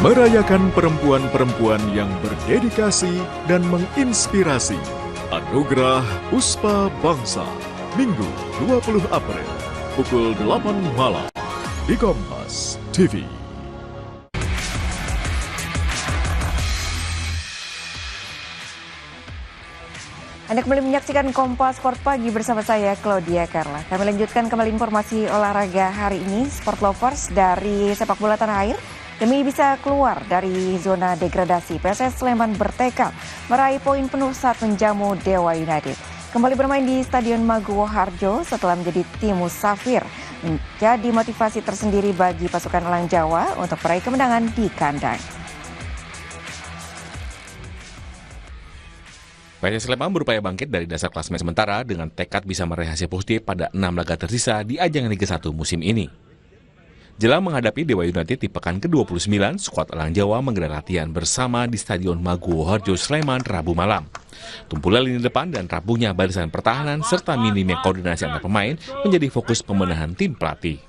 Merayakan perempuan-perempuan yang berdedikasi dan menginspirasi. Anugerah Puspa Bangsa, Minggu 20 April, pukul 8 malam, di Kompas TV. Anda kembali menyaksikan Kompas Sport Pagi bersama saya, Claudia Carla. Kami lanjutkan kembali informasi olahraga hari ini. Sport lovers dari sepak bola tanah air demi bisa keluar dari zona degradasi. PSS Sleman bertekad meraih poin penuh saat menjamu Dewa United. Kembali bermain di Stadion Maguwo Harjo setelah menjadi tim musafir, menjadi motivasi tersendiri bagi pasukan Elang Jawa untuk meraih kemenangan di kandang. PSS Sleman berupaya bangkit dari dasar klasemen sementara dengan tekad bisa meraih hasil positif pada 6 laga tersisa di ajang Liga 1 musim ini. Jelang menghadapi Dewa United di pekan ke-29, skuad Elang Jawa menggelar latihan bersama di Stadion Maguwo Harjo Sleman Rabu malam. Tumpulan lini depan dan rapuhnya barisan pertahanan serta minimnya koordinasi antar pemain menjadi fokus pembenahan tim pelatih.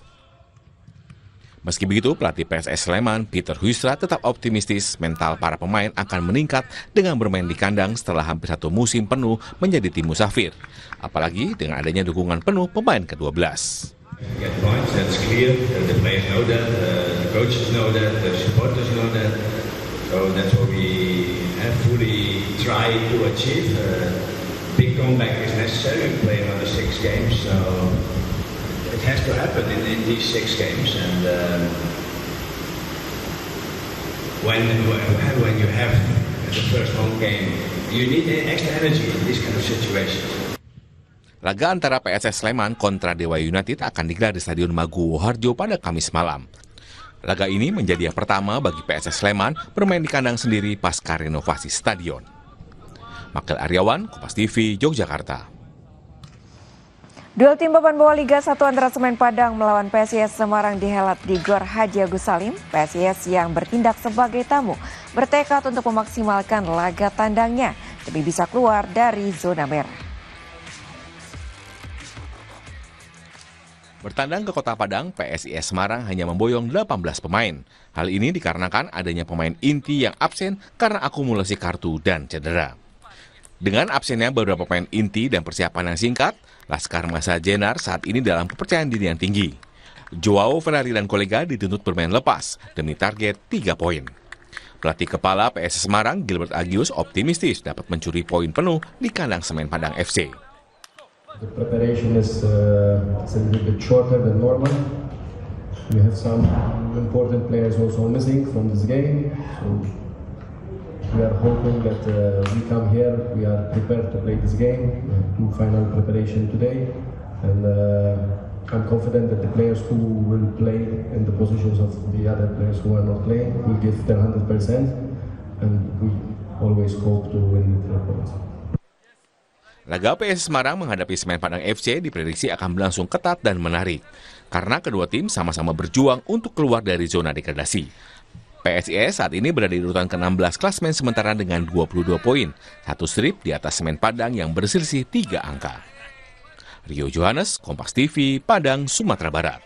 Meski begitu, pelatih PSS Sleman, Peter Huistra, tetap optimistis mental para pemain akan meningkat dengan bermain di kandang setelah hampir satu musim penuh menjadi tim musafir. Apalagi dengan adanya dukungan penuh pemain ke-12. It has to happen in these 6 games, and when you have the first home game, you need extra energy in these kind of situations. Laga antara PSS Sleman kontra Dewa United akan digelar di Stadion Maguwo Harjo pada Kamis malam. Laga ini menjadi yang pertama bagi PSS Sleman bermain di kandang sendiri pasca renovasi stadion. Makel Aryawan, Kompas TV, Yogyakarta. Duel tim papan bawah Liga 1 antara Semen Padang melawan PSIS Semarang dihelat di Gor Haji Agus Salim. PSIS yang bertindak sebagai tamu bertekad untuk memaksimalkan laga tandangnya demi bisa keluar dari zona merah. Bertandang ke Kota Padang, PSIS Semarang hanya memboyong 18 pemain. Hal ini dikarenakan adanya pemain inti yang absen karena akumulasi kartu dan cedera. Dengan absennya beberapa pemain inti dan persiapan yang singkat, Laskar Masa Jenar saat ini dalam kepercayaan diri yang tinggi. Joao Ferrari dan kolega dituntut bermain lepas demi target 3 poin. Pelatih kepala PSS Semarang, Gilbert Agius, optimistis dapat mencuri poin penuh di kandang Semen Padang FC. The preparation is a little bit shorter than normal. We have some important players also missing from this game. So we are hoping that we come here, we are prepared to play this game. We do final preparation today, and I'm confident that the players who will play in the positions of the other players who are not playing will give their 100%, and we always hope to win the 3 points. Laga PSS Semarang menghadapi Semen Padang FC diprediksi akan berlangsung ketat dan menarik, karena kedua tim sama-sama berjuang untuk keluar dari zona degradasi. PSIS saat ini berada di urutan ke-16 klasemen sementara dengan 22 poin, satu strip di atas Semen Padang yang berselisih 3 angka. Rio Johannes, Kompas TV, Padang, Sumatera Barat.